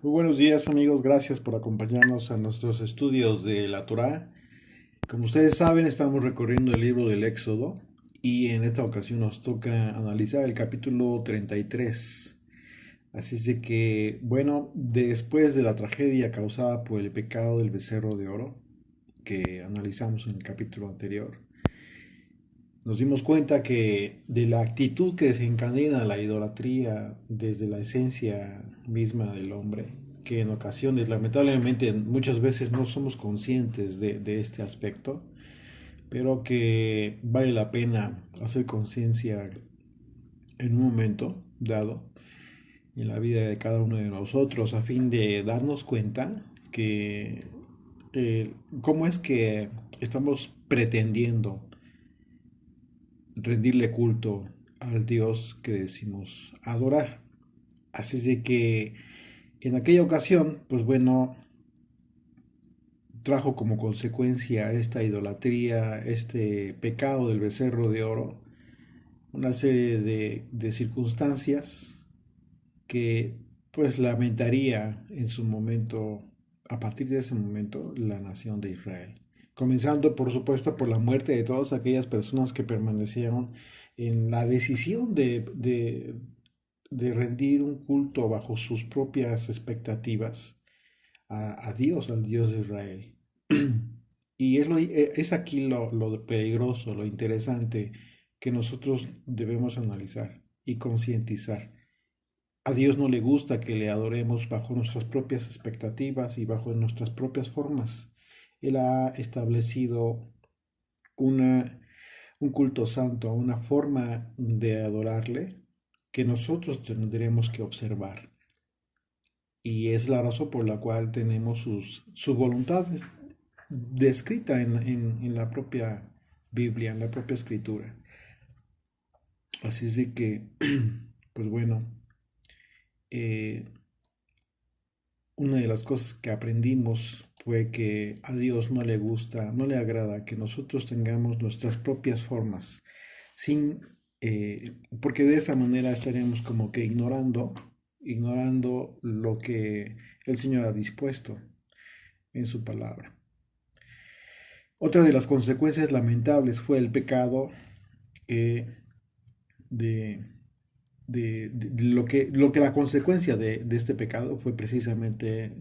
Muy buenos días amigos, gracias por acompañarnos a nuestros estudios de la Torá. Como ustedes saben, estamos recorriendo el libro del Éxodo y en esta ocasión nos toca analizar el capítulo 33. Así es de que, bueno, después de la tragedia causada por el pecado del becerro de oro que analizamos en el capítulo anterior, nos dimos cuenta que de la actitud que desencadena la idolatría desde la esencia misma del hombre, que en ocasiones, lamentablemente, muchas veces no somos conscientes de este aspecto, pero que vale la pena hacer conciencia en un momento dado en la vida de cada uno de nosotros a fin de darnos cuenta que eh, cómo es que estamos pretendiendo rendirle culto al Dios que decimos adorar. Así es de que en aquella ocasión, pues bueno, trajo como consecuencia esta idolatría, este pecado del becerro de oro, una serie de circunstancias que pues lamentaría en su momento, a partir de ese momento, la nación de Israel. Comenzando, por supuesto, por la muerte de todas aquellas personas que permanecieron en la decisión de rendir un culto bajo sus propias expectativas a Dios, al Dios de Israel. Y es aquí lo peligroso, lo interesante que nosotros debemos analizar y concientizar. A Dios no le gusta que le adoremos bajo nuestras propias expectativas y bajo nuestras propias formas. Él ha establecido una, un culto santo, una forma de adorarle que nosotros tendremos que observar. Y es la razón por la cual tenemos su voluntad descrita en la propia Biblia, en la propia escritura. Así es de que, pues bueno, eh, una de las cosas que aprendimos fue que a Dios no le gusta, no le agrada que nosotros tengamos nuestras propias formas, sin, porque de esa manera estaremos como que ignorando lo que el Señor ha dispuesto en su palabra. Otra de las consecuencias lamentables fue el pecado eh, de, lo que la consecuencia de este pecado fue precisamente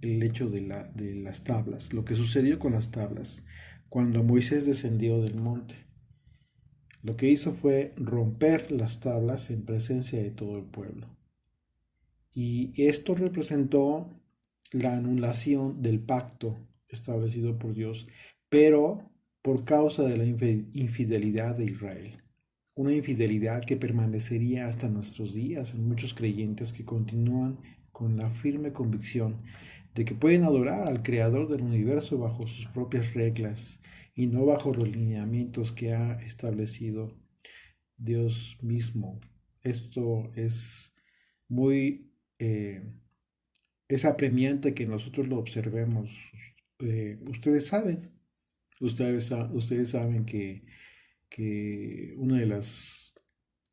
el hecho de las tablas, lo que sucedió con las tablas cuando Moisés descendió del monte. Lo que hizo fue romper las tablas en presencia de todo el pueblo. Y esto representó la anulación del pacto establecido por Dios, pero por causa de la infidelidad de Israel. Una infidelidad que permanecería hasta nuestros días en muchos creyentes que continúan con la firme convicción de que pueden adorar al Creador del universo bajo sus propias reglas y no bajo los lineamientos que ha establecido Dios mismo. Esto es muy es apremiante que nosotros lo observemos. Ustedes saben, ustedes saben que una de las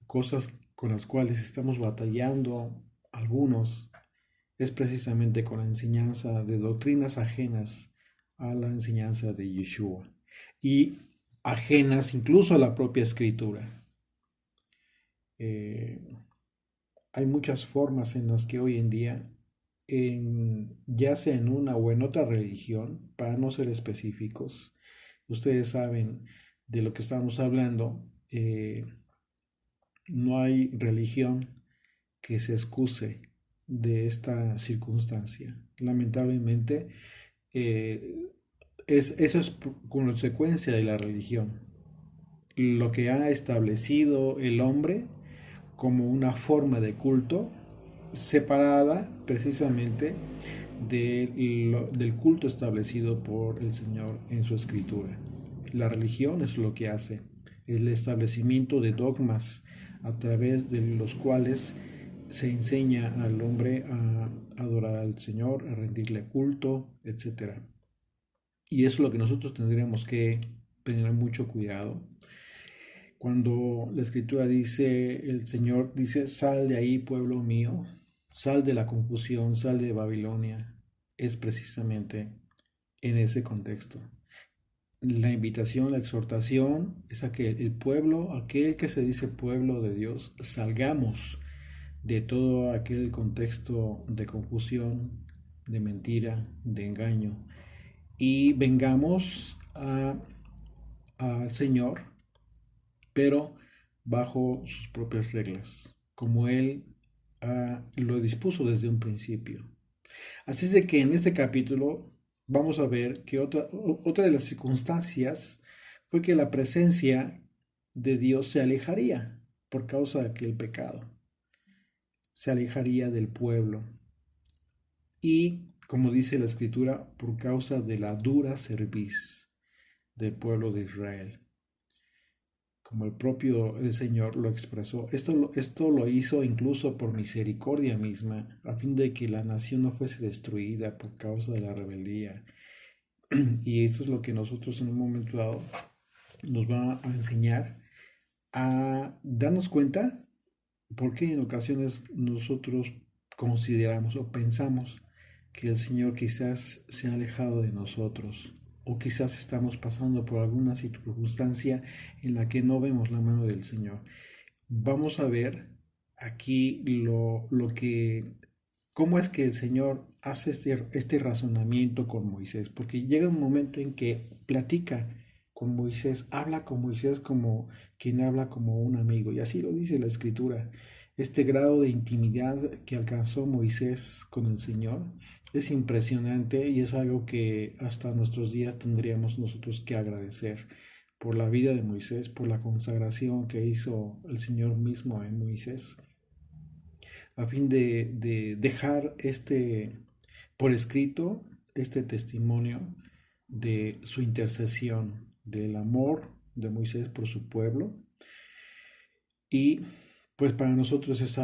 cosas con las cuales estamos batallando algunos es precisamente con la enseñanza de doctrinas ajenas a la enseñanza de Yeshua y ajenas incluso a la propia escritura. Eh, Hay muchas formas en las que hoy en día, ya sea en una o en otra religión, para no ser específicos, ustedes saben de lo que estamos hablando, no hay religión que se excuse de esta circunstancia. Lamentablemente, eh, eso es consecuencia de la religión. Lo que ha establecido el hombre como una forma de culto separada precisamente del culto establecido por el Señor en su escritura. La religión es lo que hace, es el establecimiento de dogmas a través de los cuales se enseña al hombre a adorar al Señor, a rendirle culto, etcétera. Y eso es lo que nosotros tendríamos que tener mucho cuidado. Cuando la escritura dice, el Señor dice, sal de ahí, pueblo mío, sal de la confusión, sal de Babilonia, es precisamente en ese contexto. La invitación, la exhortación es a que el pueblo, aquel que se dice pueblo de Dios, salgamos de todo aquel contexto de confusión, de mentira, de engaño, y vengamos al Señor, pero bajo sus propias reglas, como Él lo dispuso desde un principio. Así es de que en este capítulo vamos a ver que otra de las circunstancias fue que la presencia de Dios se alejaría por causa de aquel pecado. Se alejaría del pueblo. Y, como dice la Escritura, por causa de la dura cerviz del pueblo de Israel. Como el Señor lo expresó. Esto lo hizo incluso por misericordia misma, a fin de que la nación no fuese destruida por causa de la rebeldía. Y eso es lo que nosotros en un momento dado nos va a enseñar a darnos cuenta porque en ocasiones nosotros consideramos o pensamos que el Señor quizás se ha alejado de nosotros o quizás estamos pasando por alguna circunstancia en la que no vemos la mano del Señor. Vamos a ver aquí lo que, cómo es que el Señor hace este razonamiento con Moisés, porque llega un momento en que platica con Moisés, habla con Moisés como quien habla como un amigo, y así lo dice la Escritura. Este grado de intimidad que alcanzó Moisés con el Señor es impresionante y es algo que hasta nuestros días tendríamos nosotros que agradecer por la vida de Moisés, por la consagración que hizo el Señor mismo en Moisés, a fin de dejar por escrito este testimonio de su intercesión, del amor de Moisés por su pueblo. Y pues para nosotros es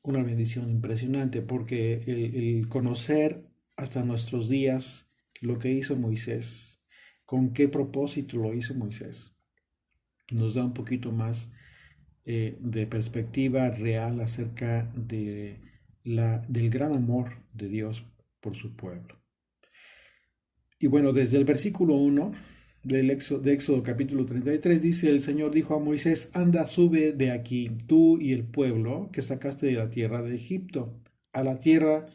una bendición impresionante, porque el conocer hasta nuestros días lo que hizo Moisés, con qué propósito lo hizo Moisés, nos da un poquito más de perspectiva real acerca del gran amor de Dios por su pueblo. Y bueno, desde el versículo 1 de Éxodo capítulo 33 dice: el Señor dijo a Moisés: anda, sube de aquí, tú y el pueblo que sacaste de la tierra de Egipto, a la tierra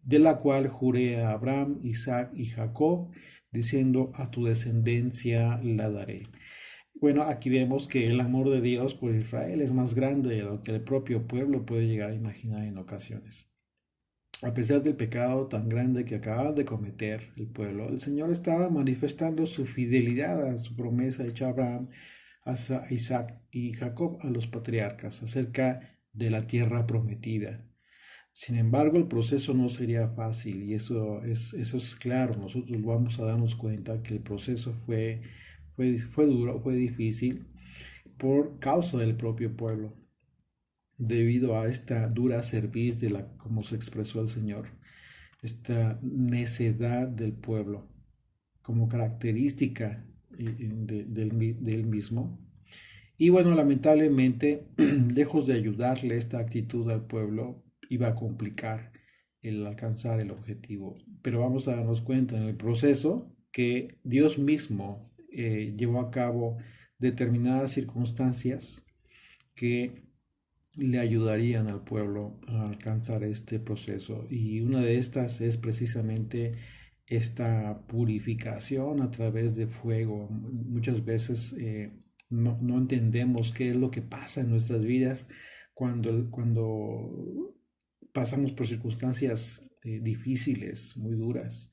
de la cual juré a Abraham, Isaac y Jacob, diciendo: a tu descendencia la daré. Bueno, aquí vemos que el amor de Dios por Israel es más grande de lo que el propio pueblo puede llegar a imaginar en ocasiones. A pesar del pecado tan grande que acaba de cometer el pueblo, el Señor estaba manifestando su fidelidad a su promesa hecha a Abraham, a Isaac y Jacob, a los patriarcas, acerca de la tierra prometida. Sin embargo, el proceso no sería fácil y eso es claro. Nosotros vamos a darnos cuenta que el proceso fue duro, fue difícil por causa del propio pueblo, debido a esta dura cerviz como se expresó el Señor, esta necedad del pueblo como característica del mismo. Y bueno, lamentablemente, lejos de ayudarle esta actitud al pueblo, iba a complicar el alcanzar el objetivo. Pero vamos a darnos cuenta en el proceso que Dios mismo llevó a cabo determinadas circunstancias que le ayudarían al pueblo a alcanzar este proceso. Y una de estas es precisamente esta purificación a través de fuego. Muchas veces no entendemos qué es lo que pasa en nuestras vidas cuando pasamos por circunstancias difíciles, muy duras.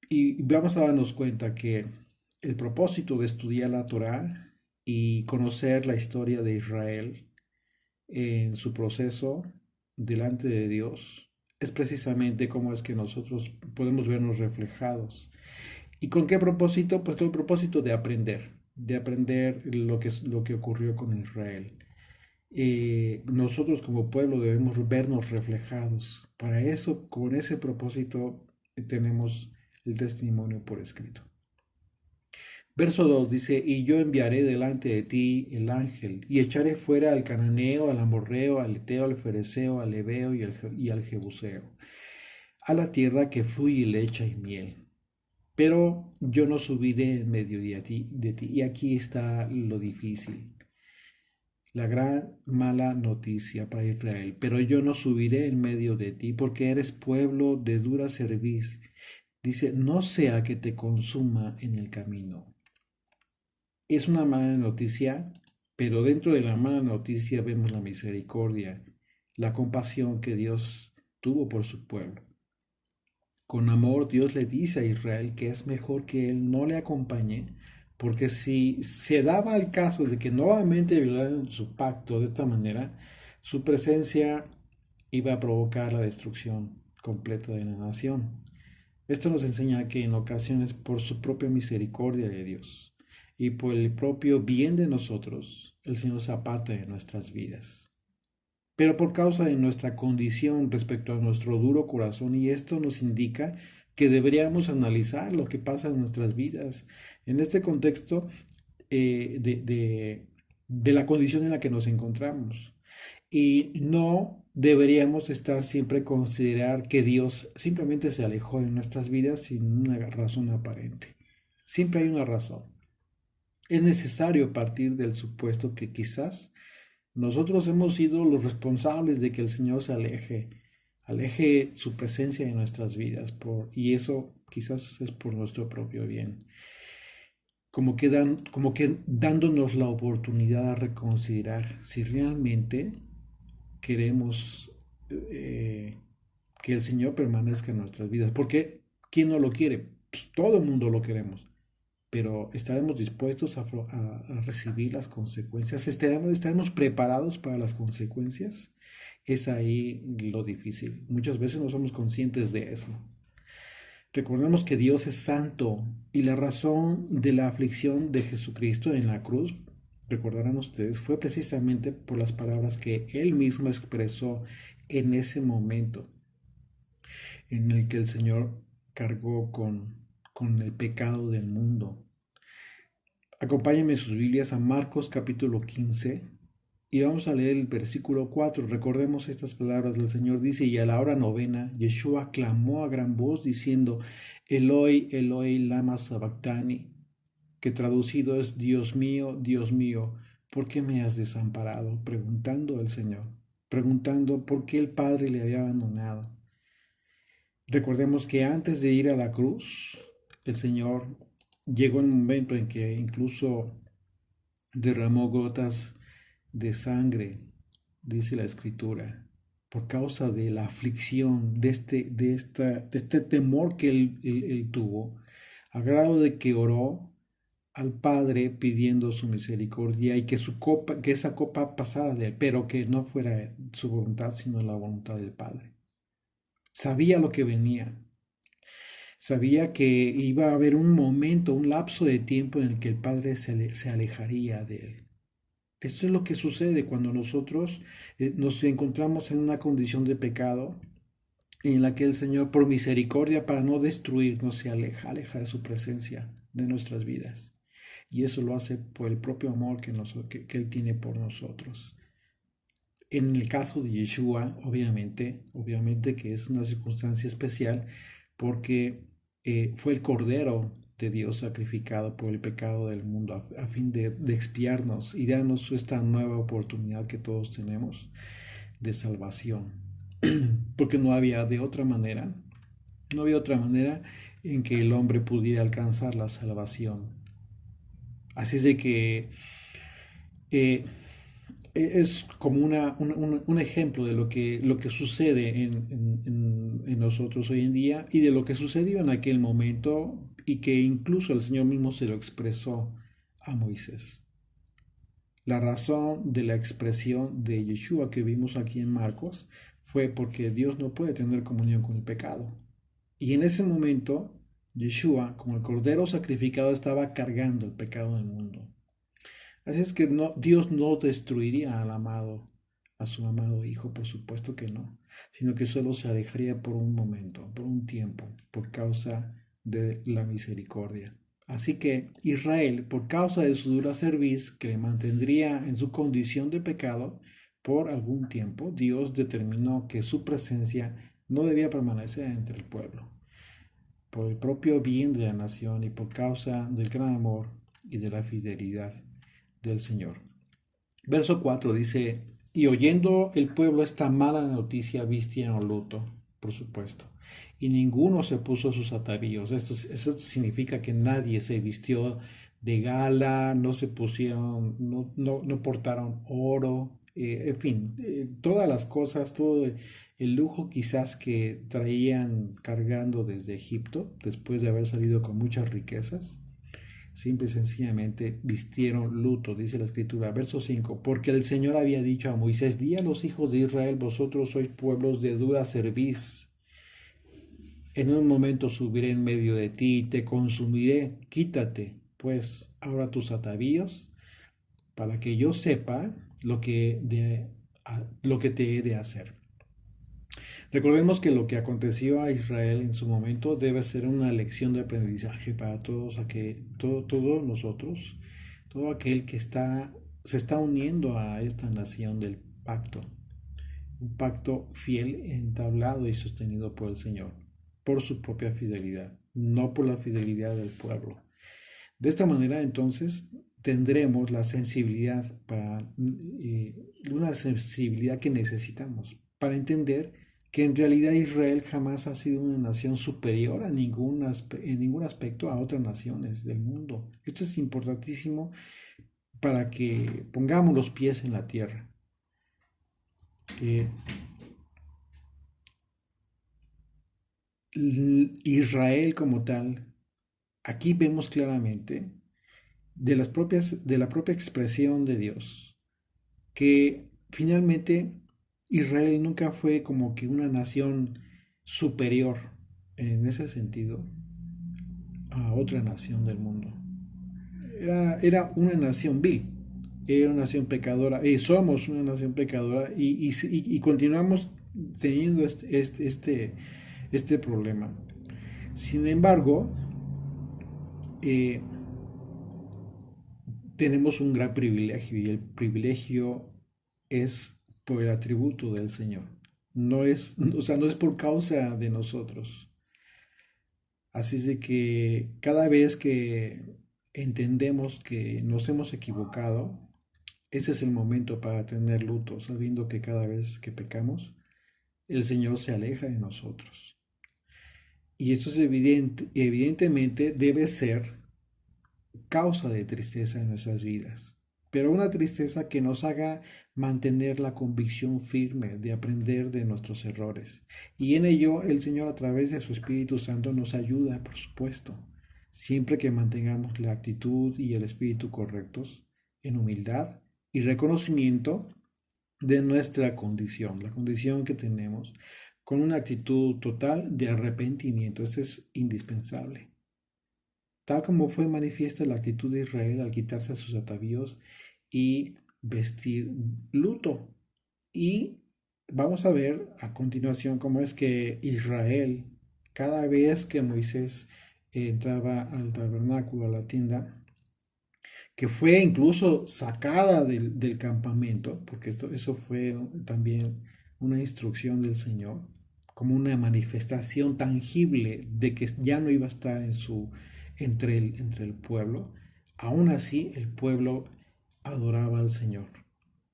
Y vamos a darnos cuenta que el propósito de estudiar la Torá y conocer la historia de Israel en su proceso delante de Dios es precisamente cómo es que nosotros podemos vernos reflejados. ¿Y con qué propósito? Pues con el propósito de aprender lo que ocurrió con Israel. Nosotros como pueblo debemos vernos reflejados. Para eso, con ese propósito, tenemos el testimonio por escrito. Verso 2 dice, y yo enviaré delante de ti el ángel, y echaré fuera al cananeo, al amorreo, al eteo, al fereceo, al heveo y al jebuseo, a la tierra que fluye leche y miel. Pero yo no subiré en medio de ti. Y aquí está lo difícil, la gran mala noticia para Israel. Pero yo no subiré en medio de ti, porque eres pueblo de dura cerviz. Dice, no sea que te consuma en el camino. Es una mala noticia, pero dentro de la mala noticia vemos la misericordia, la compasión que Dios tuvo por su pueblo. Con amor Dios le dice a Israel que es mejor que él no le acompañe, porque si se daba el caso de que nuevamente violaran su pacto de esta manera, su presencia iba a provocar la destrucción completa de la nación. Esto nos enseña que en ocasiones por su propia misericordia de Dios y por el propio bien de nosotros, el Señor se aparta de nuestras vidas. Pero por causa de nuestra condición respecto a nuestro duro corazón, y esto nos indica que deberíamos analizar lo que pasa en nuestras vidas. En este contexto de la condición en la que nos encontramos. Y no deberíamos estar siempre considerar que Dios simplemente se alejó de nuestras vidas sin una razón aparente. Siempre hay una razón. Es necesario partir del supuesto que quizás nosotros hemos sido los responsables de que el Señor se aleje su presencia en nuestras vidas, y eso quizás es por nuestro propio bien. Como que dándonos la oportunidad de reconsiderar si realmente queremos eh, que el Señor permanezca en nuestras vidas. Porque ¿quién no lo quiere? Pues todo el mundo lo queremos. Pero estaremos dispuestos a recibir las consecuencias. ¿Estaremos preparados para las consecuencias? Es ahí lo difícil. Muchas veces no somos conscientes de eso. Recordemos que Dios es santo y la razón de la aflicción de Jesucristo en la cruz, recordarán ustedes, fue precisamente por las palabras que Él mismo expresó en ese momento en el que el Señor cargó con el pecado del mundo. Acompáñenme sus Biblias a Marcos capítulo 15 y vamos a leer el versículo 4. Recordemos estas palabras del Señor. Dice, y a la hora novena, Yeshua clamó a gran voz diciendo, Eloi, Eloi, lama sabactani, que traducido es, Dios mío, ¿por qué me has desamparado? Preguntando al Señor, preguntando por qué el Padre le había abandonado. Recordemos que antes de ir a la cruz, el Señor llegó un momento en que incluso derramó gotas de sangre, dice la Escritura, por causa de la aflicción, de este temor que él tuvo, a grado de que oró al Padre pidiendo su misericordia y que esa copa pasara de él, pero que no fuera su voluntad, sino la voluntad del Padre. Sabía lo que venía. Sabía que iba a haber un momento, un lapso de tiempo en el que el Padre se alejaría de él. Esto es lo que sucede cuando nosotros nos encontramos en una condición de pecado en la que el Señor, por misericordia, para no destruirnos, se aleja de su presencia de nuestras vidas. Y eso lo hace por el propio amor que Él tiene por nosotros. En el caso de Yeshua, obviamente que es una circunstancia especial porque fue el Cordero de Dios sacrificado por el pecado del mundo a fin de expiarnos y darnos esta nueva oportunidad que todos tenemos de salvación. Porque no había otra manera en que el hombre pudiera alcanzar la salvación. Así es de que eh, es como un ejemplo de lo que sucede en nosotros hoy en día y de lo que sucedió en aquel momento y que incluso el Señor mismo se lo expresó a Moisés. La razón de la expresión de Yeshua que vimos aquí en Marcos fue porque Dios no puede tener comunión con el pecado. Y en ese momento, Yeshua, como el cordero sacrificado, estaba cargando el pecado del mundo. Así es que Dios no destruiría a su amado Hijo, por supuesto que no, sino que solo se alejaría por un momento, por un tiempo, por causa de la misericordia. Así que Israel, por causa de su dura cerviz, que le mantendría en su condición de pecado por algún tiempo, Dios determinó que su presencia no debía permanecer entre el pueblo, por el propio bien de la nación y por causa del gran amor y de la fidelidad del Señor. Verso 4 dice, y oyendo el pueblo esta mala noticia, vistieron luto, por supuesto, y ninguno se puso sus atavíos. Eso significa que nadie se vistió de gala, no se pusieron, no portaron oro, en fin, todas las cosas, todo el lujo quizás que traían cargando desde Egipto, después de haber salido con muchas riquezas. Simple y sencillamente vistieron luto, dice la escritura, verso 5, porque el Señor había dicho a Moisés, di a los hijos de Israel, vosotros sois pueblos de dura cerviz. En un momento subiré en medio de ti y te consumiré. Quítate, pues, ahora tus atavíos, para que yo sepa lo que te he de hacer. Recordemos que lo que aconteció a Israel en su momento debe ser una lección de aprendizaje para todos nosotros, todo aquel que se está uniendo a esta nación del pacto, un pacto fiel, entablado y sostenido por el Señor, por su propia fidelidad, no por la fidelidad del pueblo. De esta manera, entonces, tendremos la sensibilidad una sensibilidad que necesitamos para entender que en realidad Israel jamás ha sido una nación superior en ningún aspecto a otras naciones del mundo. Esto es importantísimo para que pongamos los pies en la tierra. Israel como tal, aquí vemos claramente de la propia expresión de Dios, que finalmente Israel nunca fue como que una nación superior en ese sentido a otra nación del mundo. Era una nación vil, era una nación pecadora, somos una nación pecadora y continuamos teniendo este problema. Sin embargo, eh, tenemos un gran privilegio y el privilegio es por el atributo del Señor. No es, o sea, no es por causa de nosotros. Así es de que cada vez que entendemos que nos hemos equivocado, ese es el momento para tener luto, sabiendo que cada vez que pecamos, el Señor se aleja de nosotros. Y esto es evidentemente debe ser causa de tristeza en nuestras vidas, pero una tristeza que nos haga mantener la convicción firme de aprender de nuestros errores. Y en ello el Señor a través de su Espíritu Santo nos ayuda, por supuesto, siempre que mantengamos la actitud y el espíritu correctos, en humildad y reconocimiento de nuestra condición, la condición que tenemos, con una actitud total de arrepentimiento. Eso es indispensable. Tal como fue manifiesta la actitud de Israel al quitarse sus atavíos y vestir luto. Y vamos a ver a continuación cómo es que Israel, cada vez que Moisés entraba al tabernáculo, a la tienda, que fue incluso sacada del campamento, porque eso fue también una instrucción del Señor, como una manifestación tangible de que ya no iba a estar entre el pueblo. Aún así, el pueblo adoraba al Señor.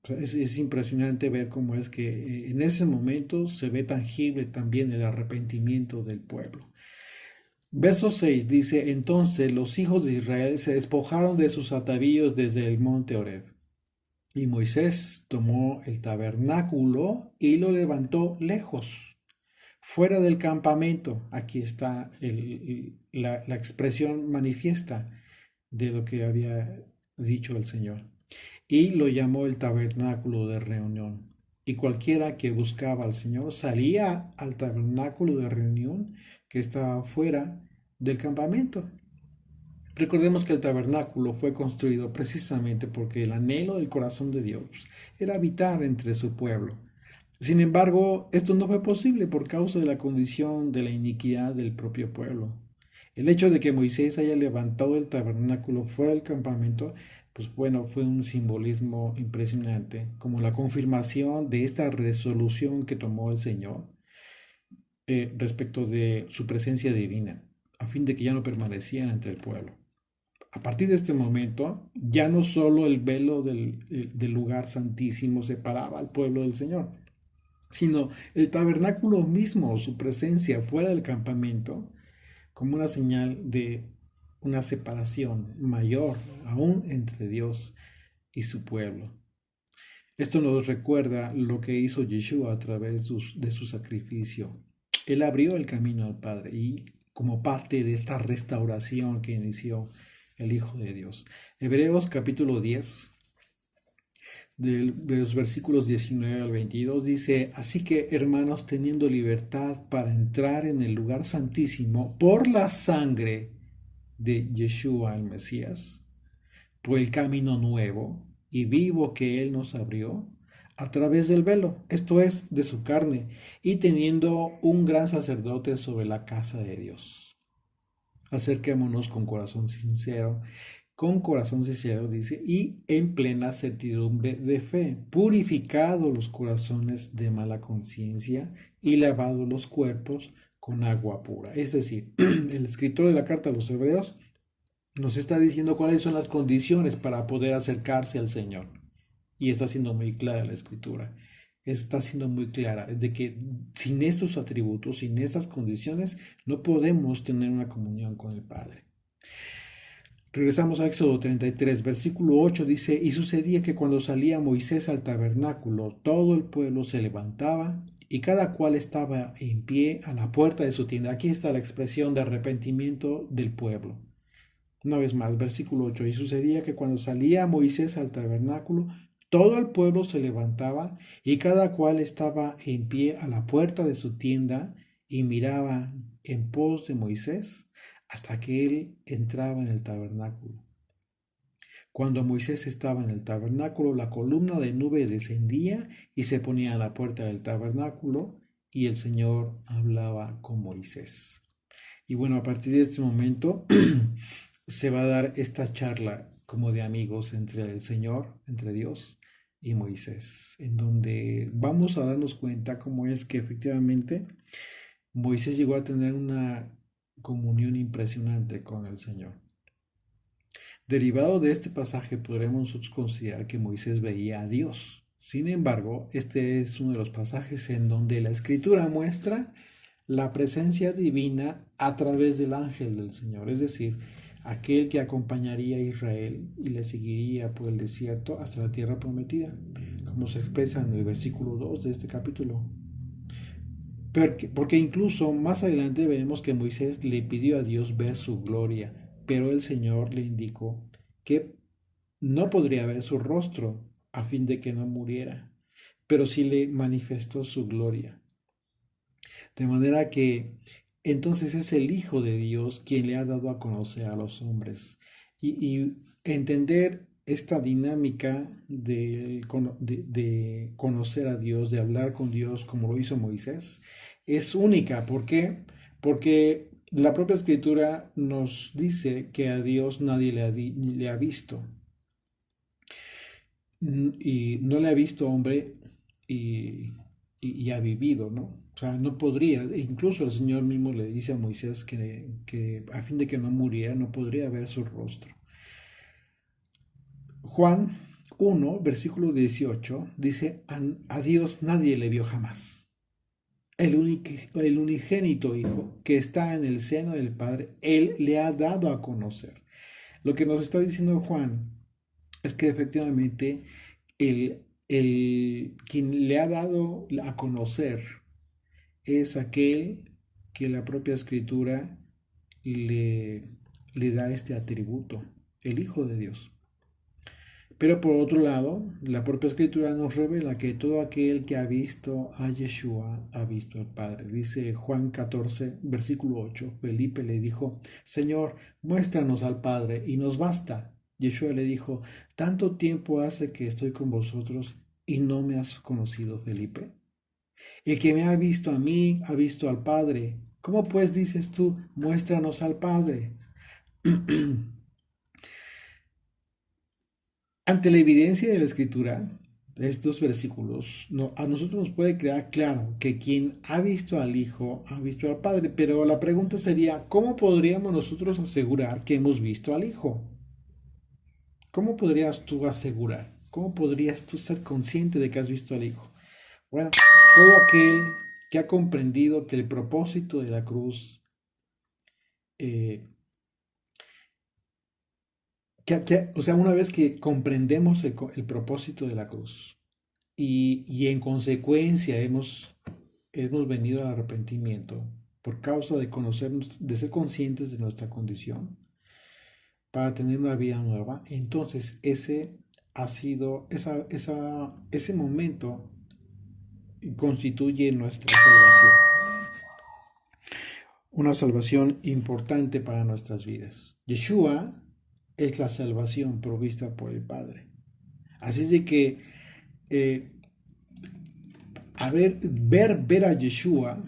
O sea, es impresionante ver cómo es que en ese momento se ve tangible también el arrepentimiento del pueblo. Verso 6 dice, entonces los hijos de Israel se despojaron de sus atavíos desde el monte Horeb. Y Moisés tomó el tabernáculo y lo levantó lejos, fuera del campamento. Aquí está la expresión manifiesta de lo que había dicho el Señor. Y lo llamó el tabernáculo de reunión. Y cualquiera que buscaba al Señor salía al tabernáculo de reunión que estaba fuera del campamento. Recordemos que el tabernáculo fue construido precisamente porque el anhelo del corazón de Dios era habitar entre su pueblo. Sin embargo, esto no fue posible por causa de la condición de la iniquidad del propio pueblo. El hecho de que Moisés haya levantado el tabernáculo fuera del campamento, pues bueno, fue un simbolismo impresionante, como la confirmación de esta resolución que tomó el Señor respecto de su presencia divina, a fin de que ya no permanecían entre el pueblo. A partir de este momento, ya no solo el velo del lugar santísimo separaba al pueblo del Señor, sino el tabernáculo mismo, su presencia fuera del campamento, como una señal de una separación mayor aún entre Dios y su pueblo. Esto nos recuerda lo que hizo Yeshua a través de su sacrificio. Él abrió el camino al Padre y como parte de esta restauración que inició el Hijo de Dios. Hebreos capítulo 10, de los versículos 19 al 22 dice, así que hermanos, teniendo libertad para entrar en el lugar santísimo por la sangre de Yeshua el Mesías, por el camino nuevo y vivo que Él nos abrió a través del velo, esto es, de su carne, y teniendo un gran sacerdote sobre la casa de Dios. Acerquémonos con corazón sincero, dice, y en plena certidumbre de fe, purificado los corazones de mala conciencia y lavado los cuerpos con agua pura. Es decir, el escritor de la carta a los Hebreos nos está diciendo cuáles son las condiciones para poder acercarse al Señor. Y está siendo muy clara la escritura. Está siendo muy clara de que sin estos atributos, sin estas condiciones, no podemos tener una comunión con el Padre. Regresamos a Éxodo 33, versículo 8 dice, y sucedía que cuando salía Moisés al tabernáculo, todo el pueblo se levantaba y cada cual estaba en pie a la puerta de su tienda. Aquí está la expresión de arrepentimiento del pueblo. Una vez más, versículo 8, y sucedía que cuando salía Moisés al tabernáculo, todo el pueblo se levantaba y cada cual estaba en pie a la puerta de su tienda y miraba en pos de Moisés hasta que él entraba en el tabernáculo. Cuando Moisés estaba en el tabernáculo, la columna de nube descendía y se ponía a la puerta del tabernáculo y el Señor hablaba con Moisés. Y bueno, a partir de este momento se va a dar esta charla como de amigos entre el Señor, entre Dios y Moisés, en donde vamos a darnos cuenta cómo es que efectivamente Moisés llegó a tener una comunión impresionante con el Señor. Derivado de este pasaje podremos nosotros considerar que Moisés veía a Dios. Sin embargo, este es uno de los pasajes en donde la Escritura muestra la presencia divina a través del ángel del Señor, es decir, aquel que acompañaría a Israel y le seguiría por el desierto hasta la tierra prometida, como se expresa en el versículo 2 de este capítulo. Porque incluso más adelante veremos que Moisés le pidió a Dios ver su gloria, pero el Señor le indicó que no podría ver su rostro a fin de que no muriera, pero sí le manifestó su gloria. De manera que entonces es el Hijo de Dios quien le ha dado a conocer a los hombres. Y entender esta dinámica de conocer a Dios, de hablar con Dios como lo hizo Moisés, es única. ¿Por qué? Porque la propia Escritura nos dice que a Dios nadie le ha visto. Y no le ha visto hombre y ha vivido, ¿no? O sea, no podría, incluso el Señor mismo le dice a Moisés que a fin de que no muriera, no podría ver su rostro. Juan 1, versículo 18, dice, a Dios nadie le vio jamás. El unigénito Hijo que está en el seno del Padre, Él le ha dado a conocer. Lo que nos está diciendo Juan es que efectivamente quien le ha dado a conocer es aquel que la propia Escritura le, le da este atributo, el Hijo de Dios. Pero por otro lado, la propia Escritura nos revela que todo aquel que ha visto a Yeshua ha visto al Padre. Dice Juan 14, versículo 8, Felipe le dijo, Señor, muéstranos al Padre y nos basta. Yeshua le dijo, ¿tanto tiempo hace que estoy con vosotros y no me has conocido, Felipe? El que me ha visto a mí, ha visto al Padre. ¿Cómo pues dices tú, muéstranos al Padre? Ante la evidencia de la Escritura, de estos versículos, a nosotros nos puede quedar claro que quien ha visto al Hijo ha visto al Padre, pero la pregunta sería, ¿cómo podríamos nosotros asegurar que hemos visto al Hijo? ¿Cómo podrías tú asegurar? ¿Cómo podrías tú ser consciente de que has visto al Hijo? Bueno, todo aquel que ha comprendido que el propósito de la cruz, eh, o sea, una vez que comprendemos el propósito de la cruz y en consecuencia hemos venido al arrepentimiento por causa de conocernos, de ser conscientes de nuestra condición para tener una vida nueva, entonces ese ha sido, ese momento constituye nuestra salvación, una salvación importante para nuestras vidas. Yeshua es la salvación provista por el Padre. Así es de que eh, ver a Yeshua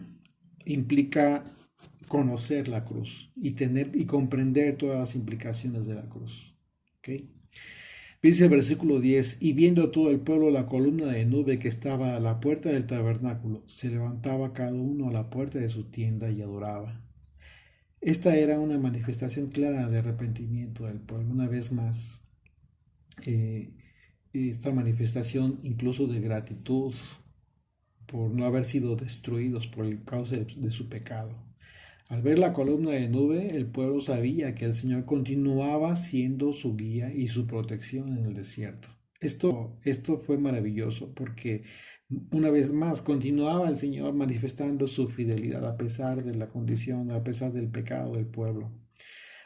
implica conocer la cruz y tener y comprender todas las implicaciones de la cruz. ¿Okay? Dice el versículo 10, y viendo todo el pueblo la columna de nube que estaba a la puerta del tabernáculo, se levantaba cada uno a la puerta de su tienda y adoraba. Esta era una manifestación clara de arrepentimiento del pueblo. Una vez más, eh, esta manifestación incluso de gratitud por no haber sido destruidos por el causa de su pecado. Al ver la columna de nube, el pueblo sabía que el Señor continuaba siendo su guía y su protección en el desierto. Esto fue maravilloso porque una vez más continuaba el Señor manifestando su fidelidad a pesar de la condición, a pesar del pecado del pueblo.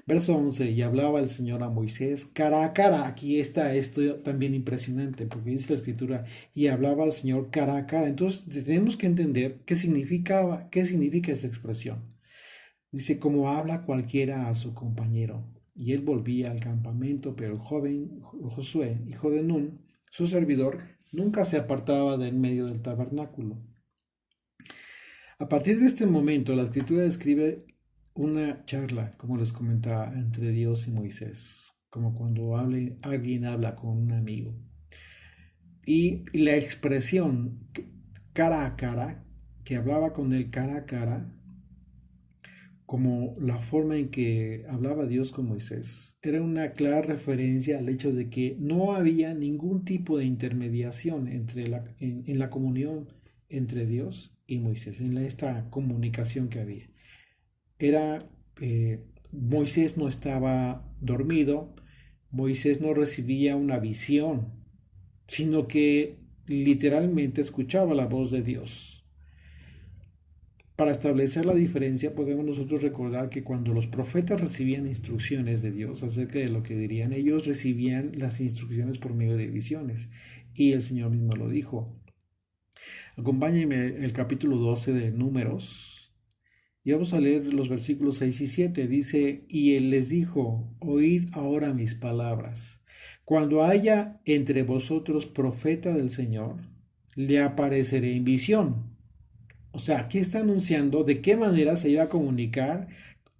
Verso 11, y hablaba el Señor a Moisés cara a cara. Aquí está esto también impresionante, porque dice la Escritura, y hablaba al Señor cara a cara. Entonces tenemos que entender qué significa esa expresión. Dice, como habla cualquiera a su compañero. Y él volvía al campamento, pero el joven Josué, hijo de Nun, su servidor, nunca se apartaba del medio del tabernáculo. A partir de este momento, la Escritura describe una charla, como les comentaba, entre Dios y Moisés, como cuando alguien habla con un amigo. Y la expresión cara a cara, que hablaba con él cara a cara, como la forma en que hablaba Dios con Moisés, era una clara referencia al hecho de que no había ningún tipo de intermediación en la comunión entre Dios y Moisés, en esta comunicación que había. Era, Moisés no estaba dormido, Moisés no recibía una visión, sino que literalmente escuchaba la voz de Dios. Para establecer la diferencia podemos nosotros recordar que cuando los profetas recibían instrucciones de Dios acerca de lo que dirían, ellos recibían las instrucciones por medio de visiones. Y el Señor mismo lo dijo. Acompáñenme el capítulo 12 de Números. Y vamos a leer los versículos 6 y 7. Dice, y él les dijo, oíd ahora mis palabras. Cuando haya entre vosotros profeta del Señor, le apareceré en visión. O sea, aquí está anunciando de qué manera se iba a comunicar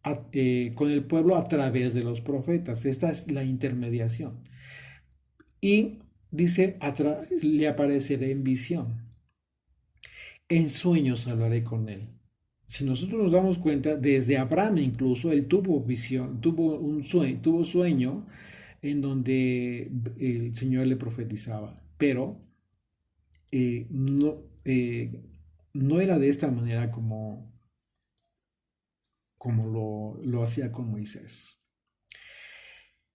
con el pueblo a través de los profetas. Esta es la intermediación. Y dice, le apareceré en visión. En sueños hablaré con él. Si nosotros nos damos cuenta, desde Abraham incluso, él tuvo visión, tuvo sueño en donde el Señor le profetizaba. Pero eh, no, eh, no era de esta manera como lo hacía con Moisés.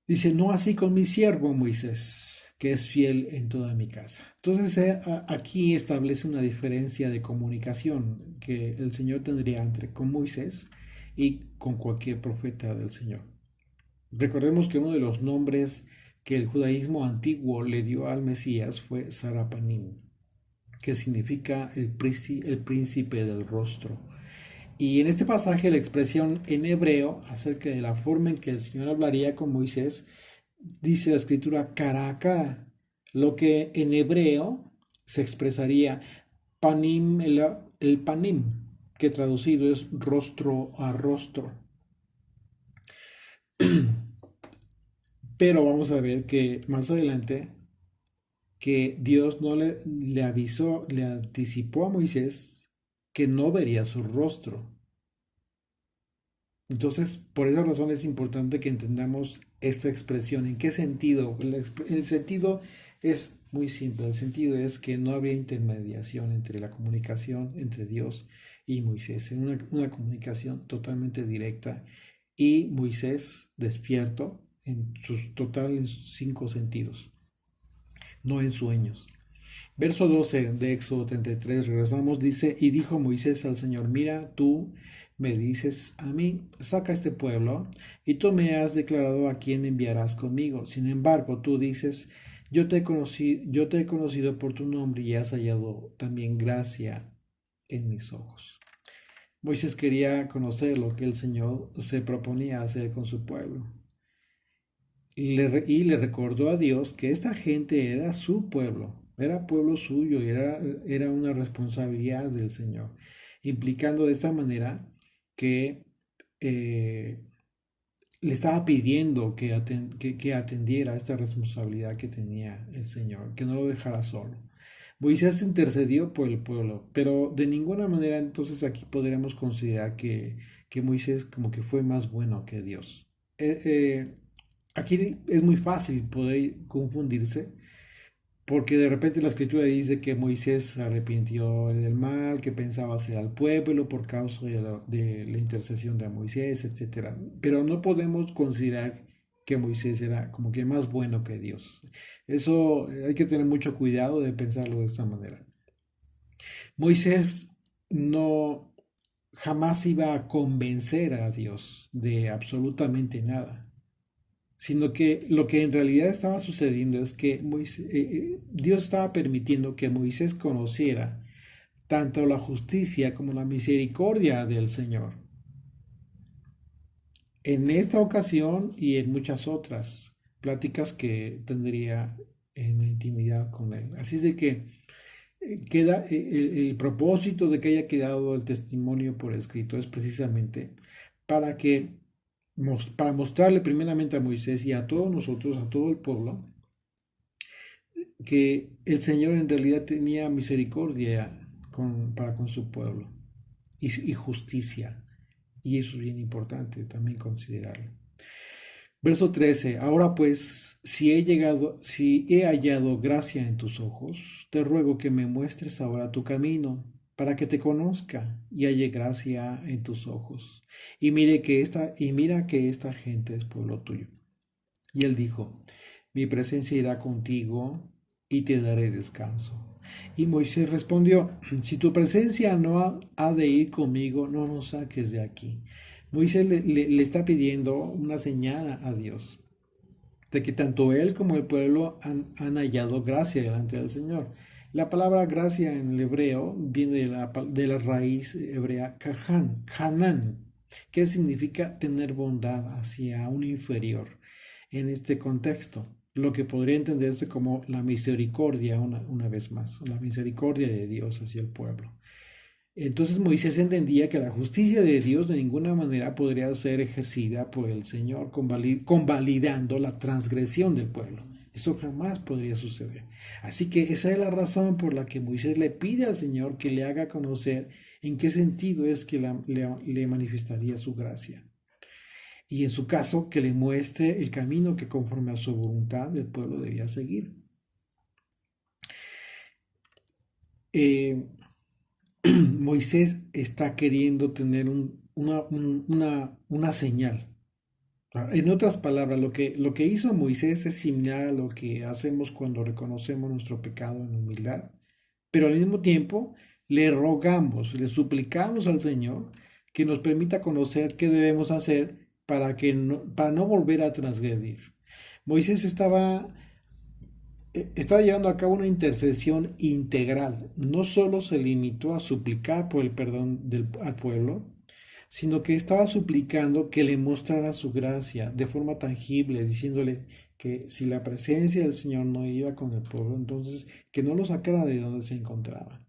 Dice, no así con mi siervo Moisés, que es fiel en toda mi casa. Entonces aquí establece una diferencia de comunicación que el Señor tendría con Moisés y con cualquier profeta del Señor. Recordemos que uno de los nombres que el judaísmo antiguo le dio al Mesías fue Sarapanim, que significa el príncipe del rostro. Y en este pasaje la expresión en hebreo acerca de la forma en que el Señor hablaría con Moisés, dice la escritura cara a cara, lo que en hebreo se expresaría panim, el panim, que traducido es rostro a rostro. Pero vamos a ver que más adelante que Dios no le avisó, le anticipó a Moisés que no vería su rostro. Entonces, por esa razón es importante que entendamos esta expresión. ¿En qué sentido? El sentido es muy simple. El sentido es que no había intermediación entre la comunicación entre Dios y Moisés. En una comunicación totalmente directa y Moisés despierto en sus totales 5 sentidos, no en sueños. Verso 12 de Éxodo 33, regresamos, dice, y dijo Moisés al Señor, mira, tú me dices a mí, saca este pueblo, y tú me has declarado a quién enviarás conmigo. Sin embargo, tú dices, yo te he conocido por tu nombre y has hallado también gracia en mis ojos. Moisés quería conocer lo que el Señor se proponía hacer con su pueblo. Y le recordó a Dios que esta gente era su pueblo, era pueblo suyo y era una responsabilidad del Señor, implicando de esta manera que eh, le estaba pidiendo que atendiera a esta responsabilidad que tenía el Señor, que no lo dejara solo. Moisés intercedió por el pueblo, pero de ninguna manera entonces aquí podríamos considerar que Moisés como que fue más bueno que Dios. Aquí es muy fácil poder confundirse porque de repente la escritura dice que Moisés se arrepintió del mal, que pensaba hacer al pueblo por causa de la intercesión de Moisés, etcétera. Pero no podemos considerar que Moisés era como que más bueno que Dios. Eso hay que tener mucho cuidado de pensarlo de esta manera. Moisés no jamás iba a convencer a Dios de absolutamente nada, sino que lo que en realidad estaba sucediendo es que Dios estaba permitiendo que Moisés conociera tanto la justicia como la misericordia del Señor. En esta ocasión y en muchas otras pláticas que tendría en la intimidad con él. Así es de que queda el propósito de que haya quedado el testimonio por escrito es precisamente para que para mostrarle primeramente a Moisés y a todos nosotros, a todo el pueblo, que el Señor en realidad tenía misericordia para con su pueblo y justicia. Y eso es bien importante también considerarlo. Verso 13. Ahora pues, si he hallado gracia en tus ojos, te ruego que me muestres ahora tu camino, para que te conozca y halle gracia en tus ojos. Y mira que esta gente es pueblo tuyo. Y él dijo, mi presencia irá contigo y te daré descanso. Y Moisés respondió, si tu presencia no ha de ir conmigo, no nos saques de aquí. Moisés le está pidiendo una señal a Dios de que tanto él como el pueblo han hallado gracia delante del Señor. La palabra gracia en el hebreo viene de la raíz hebrea kahan, hanan, que significa tener bondad hacia un inferior. En este contexto, lo que podría entenderse como la misericordia, una vez más, la misericordia de Dios hacia el pueblo. Entonces Moisés entendía que la justicia de Dios de ninguna manera podría ser ejercida por el Señor convalidando la transgresión del pueblo. Eso jamás podría suceder. Así que esa es la razón por la que Moisés le pide al Señor que le haga conocer en qué sentido es que le manifestaría su gracia. Y en su caso, que le muestre el camino que conforme a su voluntad el pueblo debía seguir. Eh, Moisés está queriendo tener una señal. En otras palabras, lo que hizo Moisés es similar a lo que hacemos cuando reconocemos nuestro pecado en humildad, pero al mismo tiempo le rogamos, le suplicamos al Señor que nos permita conocer qué debemos hacer para no volver a transgredir. Moisés estaba llevando a cabo una intercesión integral. No solo se limitó a suplicar por el perdón al pueblo, sino que estaba suplicando que le mostrara su gracia de forma tangible, diciéndole que si la presencia del Señor no iba con el pueblo, entonces que no lo sacara de donde se encontraba.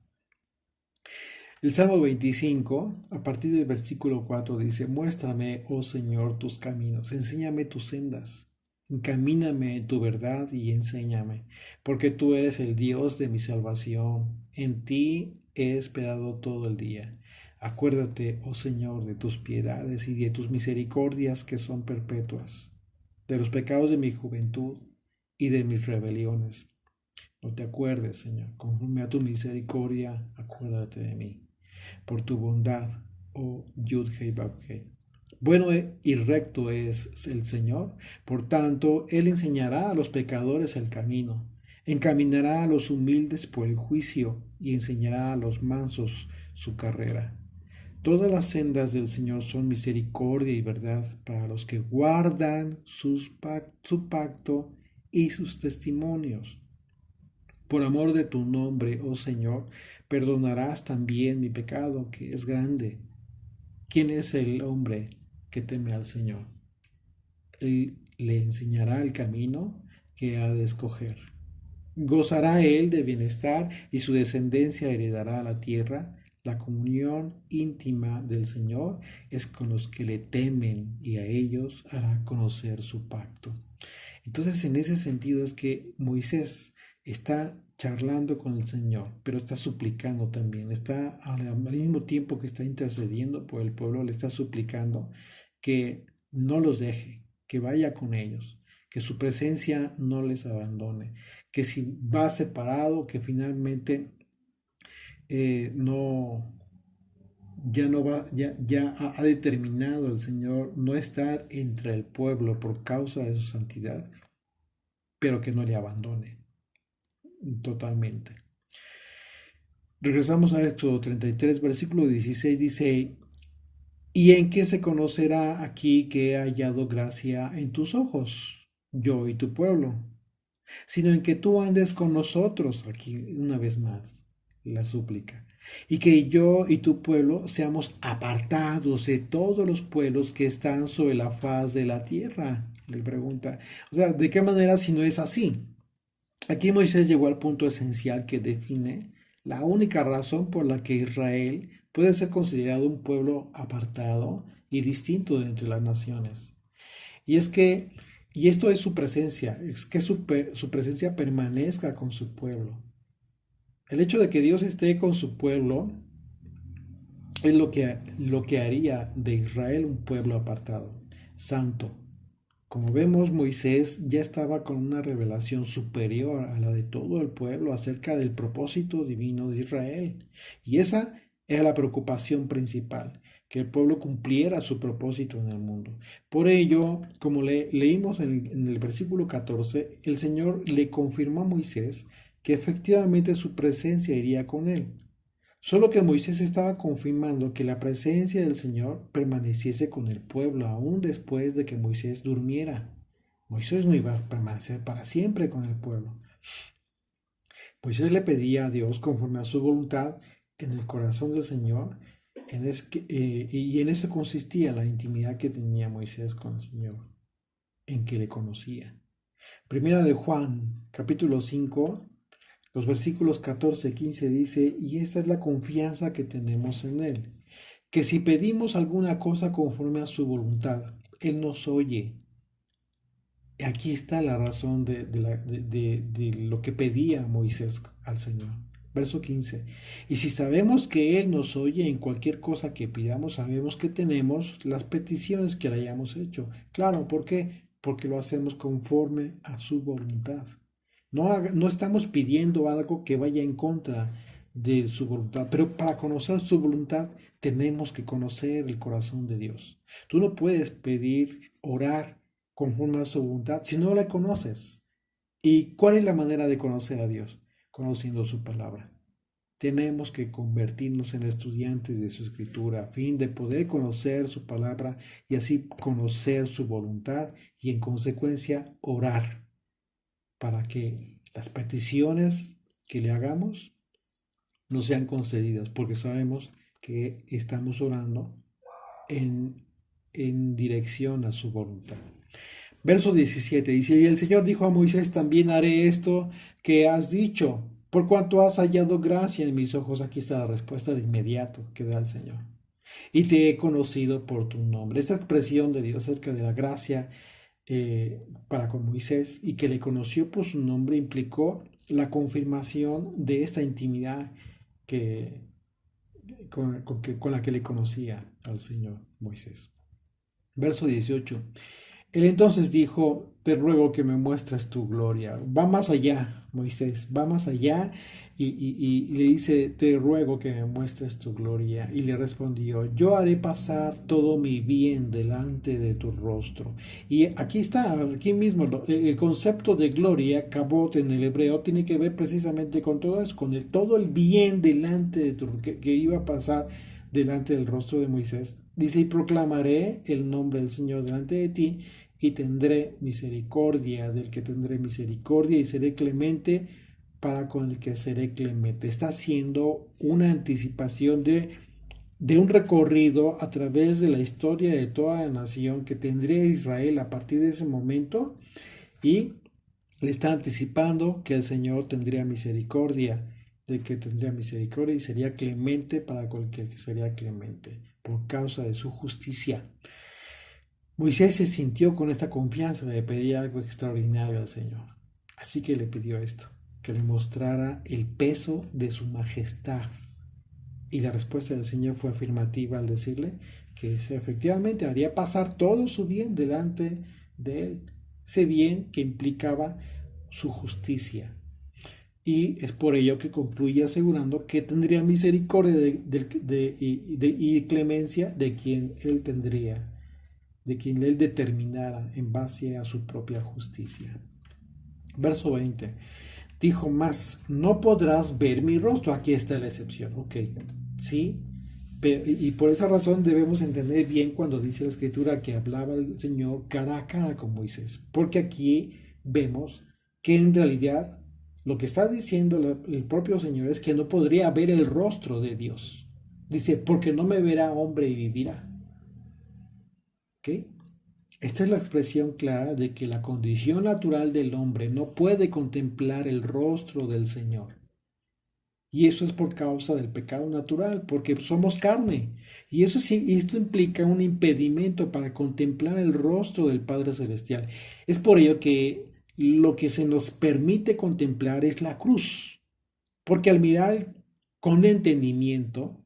El Salmo 25, a partir del versículo 4, dice, muéstrame, oh Señor, tus caminos, enséñame tus sendas, encamíname en tu verdad y enséñame, porque tú eres el Dios de mi salvación, en ti he esperado todo el día. Acuérdate, oh Señor, de tus piedades y de tus misericordias que son perpetuas, de los pecados de mi juventud y de mis rebeliones. No te acuerdes, Señor, conforme a tu misericordia, acuérdate de mí por tu bondad, oh Yud-Hei Bab-Hei. Bueno y recto es el Señor, por tanto, Él enseñará a los pecadores el camino, encaminará a los humildes por el juicio y enseñará a los mansos su carrera. Todas las sendas del Señor son misericordia y verdad para los que guardan su pacto y sus testimonios. Por amor de tu nombre, oh Señor, perdonarás también mi pecado, que es grande. ¿Quién es el hombre que teme al Señor? Él le enseñará el camino que ha de escoger. Gozará él de bienestar y su descendencia heredará la tierra. La comunión íntima del Señor es con los que le temen y a ellos hará conocer su pacto. Entonces, en ese sentido es que Moisés está charlando con el Señor, pero está suplicando también, está al mismo tiempo que está intercediendo por el pueblo, le está suplicando que no los deje, que vaya con ellos, que su presencia no les abandone, que si va separado, que finalmente no, ya no va, ya ha determinado el Señor no estar entre el pueblo por causa de su santidad, pero que no le abandone totalmente. Regresamos a Éxodo 33, versículo 16, dice, ¿y en qué se conocerá aquí que he hallado gracia en tus ojos, yo y tu pueblo? Sino en que tú andes con nosotros, aquí una vez más, la súplica, y que yo y tu pueblo seamos apartados de todos los pueblos que están sobre la faz de la tierra. Le pregunta, o sea, ¿de qué manera si no es así? Aquí Moisés llegó al punto esencial que define la única razón por la que Israel puede ser considerado un pueblo apartado y distinto de entre las naciones. Y es que, y esto es su presencia, es que su presencia permanezca con su pueblo. El hecho de que Dios esté con su pueblo es lo que haría de Israel un pueblo apartado, santo. Como vemos, Moisés ya estaba con una revelación superior a la de todo el pueblo acerca del propósito divino de Israel. Y esa era la preocupación principal, que el pueblo cumpliera su propósito en el mundo. Por ello, como leímos en el versículo 14, el Señor le confirmó a Moisés que efectivamente su presencia iría con él. Solo que Moisés estaba confirmando que la presencia del Señor permaneciese con el pueblo aún después de que Moisés durmiera. Moisés no iba a permanecer para siempre con el pueblo. Moisés le pedía a Dios conforme a su voluntad en el corazón del Señor, y en eso consistía la intimidad que tenía Moisés con el Señor, en que le conocía. Primera de Juan, capítulo 5. Los versículos 14 y 15 dice, y esta es la confianza que tenemos en Él, que si pedimos alguna cosa conforme a su voluntad, Él nos oye. Aquí está la razón de lo que pedía Moisés al Señor. Verso 15. Y si sabemos que Él nos oye en cualquier cosa que pidamos, sabemos que tenemos las peticiones que le hayamos hecho. Claro, ¿por qué? Porque lo hacemos conforme a su voluntad. No estamos pidiendo algo que vaya en contra de su voluntad, pero para conocer su voluntad tenemos que conocer el corazón de Dios. Tú no puedes pedir, orar conforme a su voluntad si no la conoces. ¿Y cuál es la manera de conocer a Dios? Conociendo su palabra. Tenemos que convertirnos en estudiantes de su escritura a fin de poder conocer su palabra y así conocer su voluntad y en consecuencia orar para que las peticiones que le hagamos no sean concedidas, porque sabemos que estamos orando en dirección a su voluntad. Verso 17 dice, y el Señor dijo a Moisés, también haré esto que has dicho, Por cuanto has hallado gracia en mis ojos, aquí está la respuesta de inmediato que da el Señor. Y te he conocido por tu nombre. Esta expresión de Dios acerca de la gracia para con Moisés y que le conoció por su nombre implicó la confirmación de esta intimidad que, con la que le conocía al Señor Moisés. Verso 18. Él entonces dijo, te ruego que me muestres tu gloria. Va más allá, Moisés, va más allá y le dice, te ruego que me muestres tu gloria. Y le respondió, yo haré pasar todo mi bien delante de tu rostro. Y aquí está, aquí mismo, el concepto de gloria, kabod en el hebreo, tiene que ver precisamente con todo eso, con todo el bien delante de que iba a pasar delante del rostro de Moisés. Dice, y proclamaré el nombre del Señor delante de ti, y tendré misericordia del que tendré misericordia, y seré clemente para con el que seré clemente. Está haciendo una anticipación de un recorrido a través de la historia de toda la nación que tendría Israel a partir de ese momento, y le está anticipando que el Señor tendría misericordia, de que tendría misericordia y sería clemente para cualquier que sería clemente por causa de su justicia. Moisés se sintió con esta confianza de pedir algo extraordinario al Señor. Así que le pidió esto, que le mostrara el peso de su majestad. Y la respuesta del Señor fue afirmativa al decirle que efectivamente haría pasar todo su bien delante de él. Ese bien que implicaba su justicia. Y es por ello que concluye asegurando que tendría misericordia y clemencia de quien él tendría, de quien él determinara en base a su propia justicia. Verso 20. Dijo más, no podrás ver mi rostro. Aquí está la excepción. Ok, sí, y por esa razón debemos entender bien cuando dice la escritura que hablaba el Señor cara a cara con Moisés. Porque aquí vemos que en realidad lo que está diciendo el propio Señor es que no podría ver el rostro de Dios. Dice, porque no me verá hombre y vivirá. ¿Ok? Esta es la expresión clara de que la condición natural del hombre no puede contemplar el rostro del Señor. Y eso es por causa del pecado natural, porque somos carne. Y esto implica un impedimento para contemplar el rostro del Padre Celestial. Es por ello que lo que se nos permite contemplar es la cruz. Porque al mirar con entendimiento,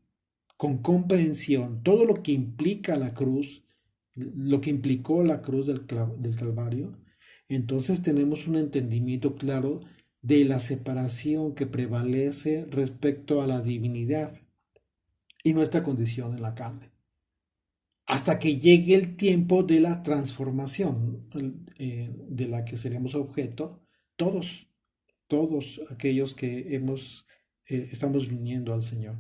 con comprensión, todo lo que implica la cruz, lo que implicó la cruz del Calvario, entonces tenemos un entendimiento claro de la separación que prevalece respecto a la divinidad y nuestra condición en la carne. Hasta que llegue el tiempo de la transformación de la que seremos objeto todos aquellos que estamos viniendo al Señor.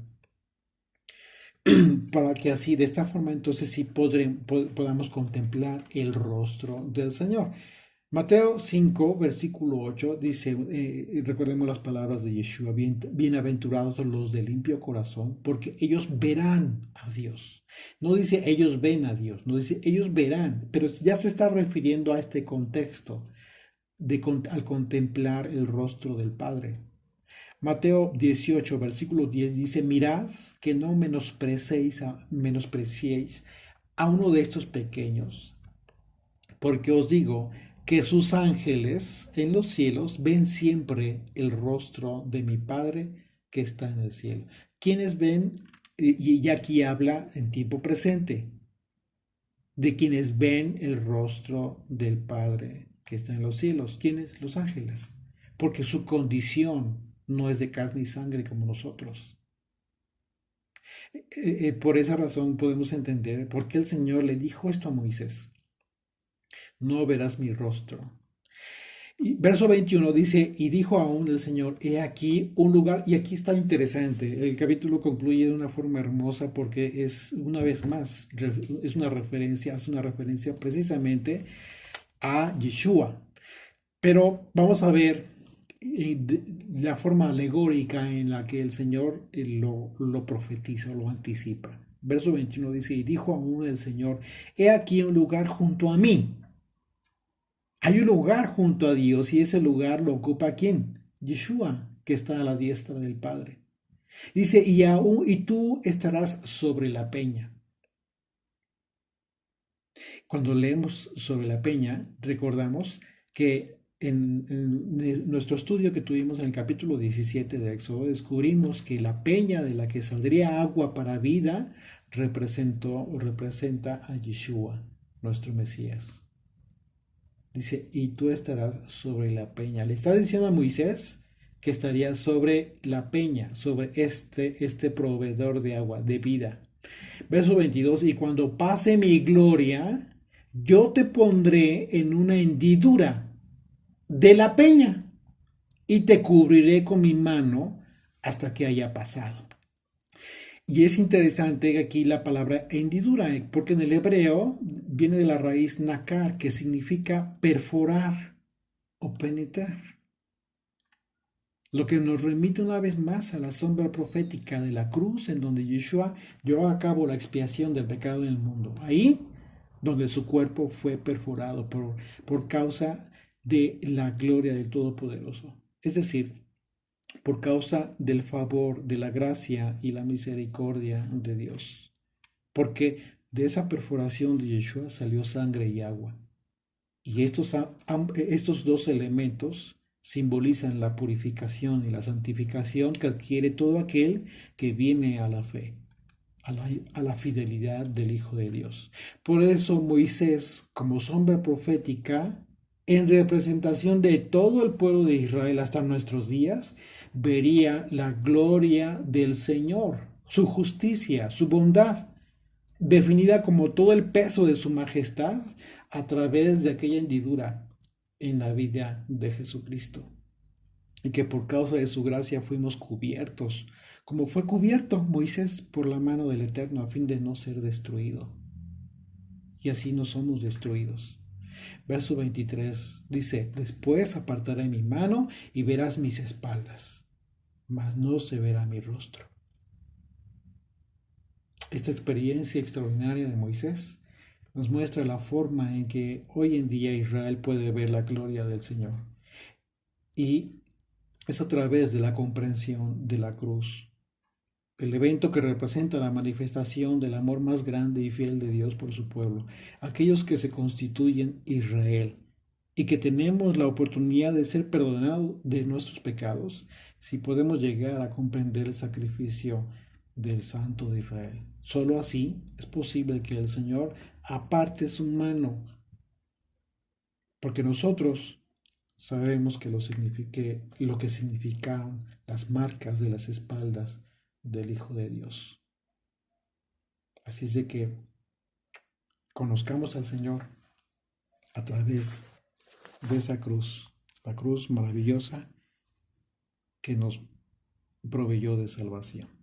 Para que así, de esta forma, entonces sí podamos contemplar el rostro del Señor. Mateo 5, versículo 8 dice, recordemos las palabras de Yeshua, bienaventurados los de limpio corazón, porque ellos verán a Dios. No dice ellos ven a Dios, no dice ellos verán, pero ya se está refiriendo a este contexto al contemplar el rostro del Padre. Mateo 18, versículo 10 dice, mirad que no menospreciéis a uno de estos pequeños, porque os digo que sus ángeles en los cielos ven siempre el rostro de mi Padre que está en el cielo. ¿Quiénes ven? Y aquí habla en tiempo presente, de quienes ven el rostro del Padre que está en los cielos. ¿Quiénes? Los ángeles. Porque su condición no es de carne y sangre como nosotros. Por esa razón podemos entender por qué el Señor le dijo esto a Moisés. No verás mi rostro. Y verso 21 dice, y dijo aún el Señor, he aquí un lugar, y aquí está interesante, el capítulo concluye de una forma hermosa porque es una vez más, hace una referencia precisamente a Yeshua. Pero vamos a ver la forma alegórica en la que el Señor lo profetiza, lo anticipa. Verso 21 dice, y dijo aún el Señor, he aquí un lugar junto a mí. Hay un lugar junto a Dios y ese lugar lo ocupa ¿quién? Yeshua. que está a la diestra del Padre. Dice, y tú estarás sobre la peña. Cuando leemos sobre la peña, recordamos que en nuestro estudio que tuvimos en el capítulo 17 de Éxodo, descubrimos que la peña de la que saldría agua para vida representa a Yeshua, nuestro Mesías. Dice, y tú estarás sobre la peña. Le está diciendo a Moisés que estaría sobre la peña, sobre este proveedor de agua, de vida. Verso 22, y cuando pase mi gloria, yo te pondré en una hendidura de la peña y te cubriré con mi mano hasta que haya pasado. Y es interesante aquí la palabra hendidura, porque en el hebreo viene de la raíz nakar, que significa perforar o penetrar. Lo que nos remite una vez más a la sombra profética de la cruz, en donde Yeshua llevó a cabo la expiación del pecado del mundo. Ahí donde su cuerpo fue perforado por causa de la gloria del Todopoderoso. Es decir, por causa del favor, de la gracia y la misericordia de Dios. Porque de esa perforación de Yeshua salió sangre y agua. Y estos dos elementos simbolizan la purificación y la santificación que adquiere todo aquel que viene a la fe, a la fidelidad del Hijo de Dios. Por eso Moisés, como sombra profética, en representación de todo el pueblo de Israel hasta nuestros días, vería la gloria del Señor, su justicia, su bondad, definida como todo el peso de su majestad a través de aquella hendidura en la vida de Jesucristo. Y que por causa de su gracia fuimos cubiertos, como fue cubierto Moisés por la mano del Eterno a fin de no ser destruido. Y así no somos destruidos. Verso 23 dice, después apartaré mi mano y verás mis espaldas, mas no se verá mi rostro. Esta experiencia extraordinaria de Moisés nos muestra la forma en que hoy en día Israel puede ver la gloria del Señor. Y es a través de la comprensión de la cruz, el evento que representa la manifestación del amor más grande y fiel de Dios por su pueblo, aquellos que se constituyen Israel, y que tenemos la oportunidad de ser perdonados de nuestros pecados si podemos llegar a comprender el sacrificio del Santo de Israel. Solo así es posible que el Señor aparte su mano, porque nosotros sabemos que lo que significaron las marcas de las espaldas del Hijo de Dios. Así es de que conozcamos al Señor a través de esa cruz, la cruz maravillosa que nos proveyó de salvación.